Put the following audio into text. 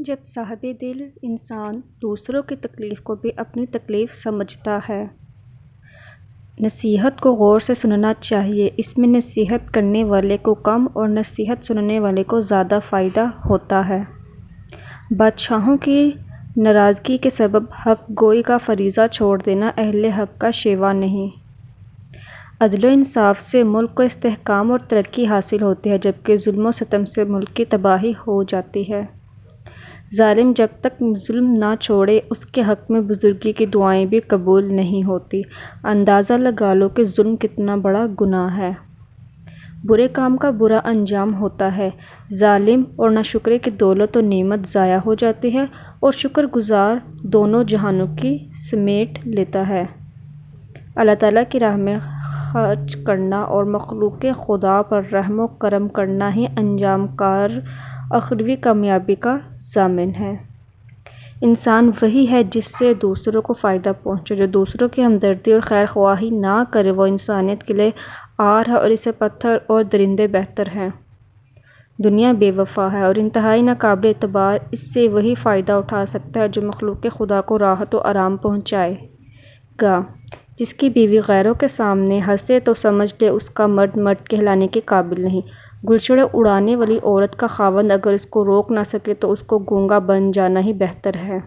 جب صاحب دل انسان دوسروں کی تکلیف کو بھی اپنی تکلیف سمجھتا ہے۔ نصیحت کو غور سے سننا چاہیے، اس میں نصیحت کرنے والے کو کم اور نصیحت سننے والے کو زیادہ فائدہ ہوتا ہے۔ بادشاہوں کی ناراضگی کے سبب حق گوئی کا فریضہ چھوڑ دینا اہل حق کا شیوا نہیں۔ عدل و انصاف سے ملک کو استحکام اور ترقی حاصل ہوتی ہے، جبکہ ظلم و ستم سے ملک کی تباہی ہو جاتی ہے۔ ظالم جب تک ظلم نہ چھوڑے اس کے حق میں بزرگی کی دعائیں بھی قبول نہیں ہوتی۔ اندازہ لگا لو کہ ظلم کتنا بڑا گناہ ہے۔ برے کام کا برا انجام ہوتا ہے۔ ظالم اور ناشکرے کی دولت و نعمت ضائع ہو جاتی ہے اور شکر گزار دونوں جہانوں کی سمیٹ لیتا ہے۔ اللہ تعالیٰ کی راہ میں خرچ کرنا اور مخلوق خدا پر رحم و کرم کرنا ہی انجام کار اخروی کامیابی کا ضامن ہے۔ انسان وہی ہے جس سے دوسروں کو فائدہ پہنچے۔ جو دوسروں کی ہمدردی اور خیر خواہی نہ کرے وہ انسانیت کے لیے عار ہے اور اس سے پتھر اور درندے بہتر ہیں۔ دنیا بے وفا ہے اور انتہائی ناقابل اعتبار، اس سے وہی فائدہ اٹھا سکتا ہے جو مخلوق خدا کو راحت و آرام پہنچائے گا۔ جس کی بیوی غیروں کے سامنے ہنسے تو سمجھ لے اس کا مرد مرد کہلانے کے قابل نہیں۔ گلچھڑیں اڑانے والی عورت کا خاوند اگر اس کو روک نہ سکے تو اس کو گونگا بن جانا ہی بہتر ہے۔